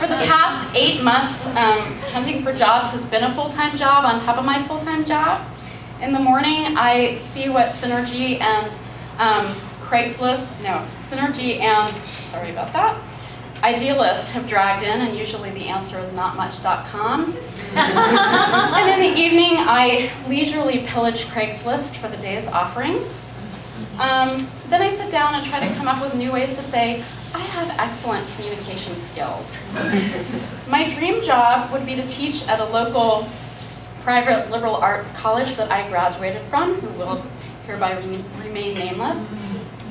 For the past 8 months, hunting for jobs has been a full-time job on top of my full-time job. In the morning, I see what Synergy and sorry about that, Idealist have dragged in, and usually the answer is notmuch.com. And in the evening, I leisurely pillage Craigslist for the day's offerings. Then I sit down and try to come up with new ways to say, I have excellent communication skills. My dream job would be to teach at a local private liberal arts college that I graduated from, who will hereby remain nameless.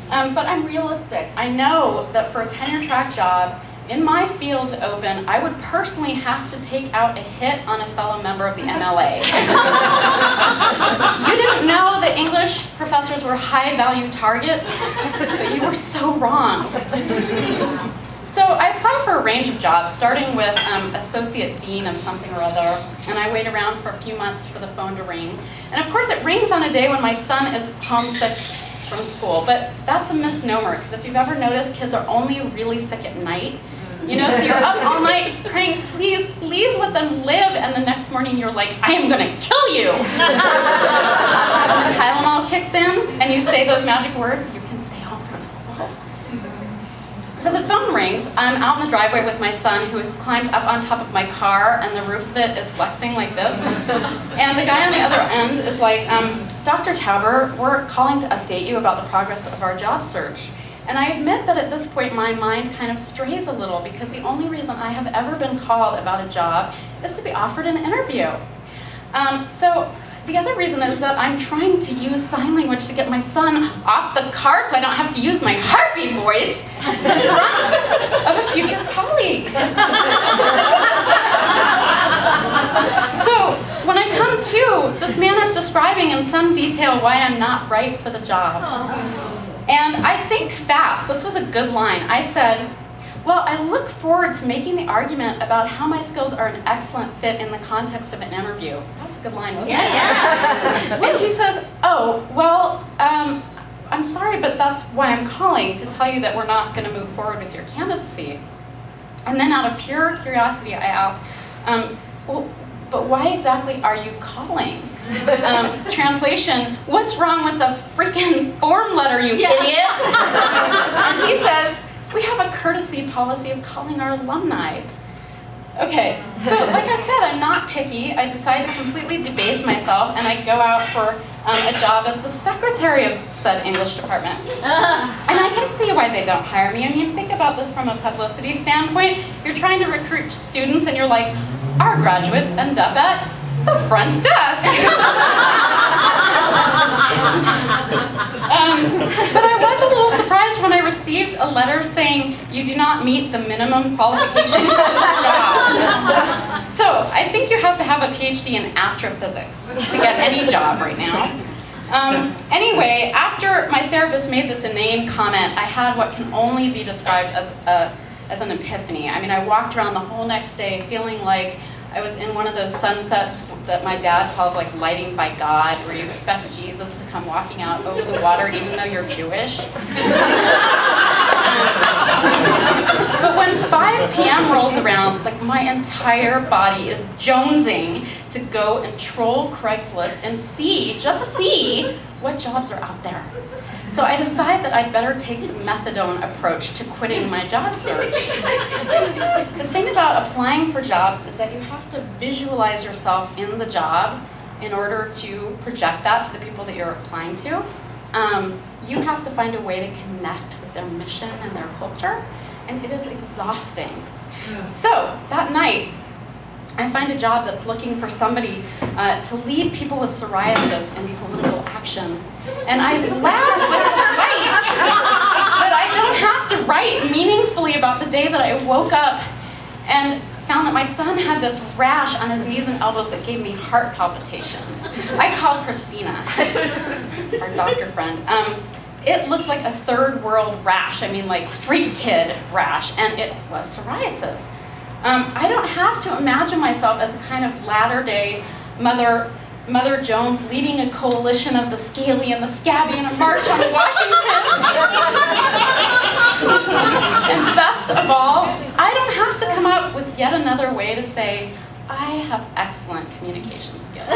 But I'm realistic. I know that for a tenure track job, in my field to open, I would personally have to take out a hit on a fellow member of the MLA. You didn't know that English professors were high-value targets, but you were so wrong. So I apply for a range of jobs, starting with associate dean of something or other, and I wait around for a few months for the phone to ring. And of course it rings on a day when my son is homesick from school, but that's a misnomer, because if you've ever noticed, kids are only really sick at night. You know, so you're up all night just praying, please, please let them live, and the next morning you're like, I am gonna kill you! And the Tylenol kicks in, and you say those magic words, you can stay home from school. So the phone rings. I'm out in the driveway with my son, who has climbed up on top of my car, and the roof of it is flexing like this. And the guy on the other end is like, Dr. Tauber, we're calling to update you about the progress of our job search. And I admit that at this point my mind kind of strays a little, because the only reason I have ever been called about a job is to be offered an interview. So the other reason is that I'm trying to use sign language to get my son off the car so I don't have to use my harpy voice in front of a future colleague. So when I come to, this man is describing in some detail why I'm not right for the job. And I think fast. This was a good line. I said, well, I look forward to making the argument about how my skills are an excellent fit in the context of an interview. That was a good line, wasn't it? Yeah. And he says, oh, well, I'm sorry, but that's why I'm calling, to tell you that we're not going to move forward with your candidacy. And then out of pure curiosity, I ask, well, but why exactly are you calling? Translation, what's wrong with the freaking form letter, you idiot? And he says, we have a courtesy policy of calling our alumni. Okay, so like I said, I'm not picky. I decide to completely debase myself, and I go out for a job as the secretary of said English department. And I can see why they don't hire me. I mean, think about this from a publicity standpoint. You're trying to recruit students, and you're like, our graduates end up at the front desk. But I was a little surprised when I received a letter saying, you do not meet the minimum qualifications for this job. So I think you have to have a PhD in astrophysics to get any job right now. Anyway, after my therapist made this inane comment, I had what can only be described as an epiphany. I mean, I walked around the whole next day feeling like I was in one of those sunsets that my dad calls like lighting by God, where you expect Jesus to come walking out over the water even though you're Jewish. But when 5 p.m. rolls around, like my entire body is jonesing to go and troll Craigslist and see, just see, what jobs are out there. So I decide that I'd better take the methadone approach to quitting my job search. The thing about applying for jobs is that you have to visualize yourself in the job in order to project that to the people that you're applying to. You have to find a way to connect with their mission and their culture, and it is exhausting. So that night, I find a job that's looking for somebody to lead people with psoriasis in political action. And I laugh with delight that I don't have to write meaningfully about the day that I woke up and found that my son had this rash on his knees and elbows that gave me heart palpitations. I called Christina, our doctor friend. It looked like a third world rash, I mean like street kid rash, and it was psoriasis. I don't have to imagine myself as a kind of latter-day Mother Jones leading a coalition of the scaly and the scabby in a march on Washington. And best of all, I don't have to come up with yet another way to say, I have excellent communication skills.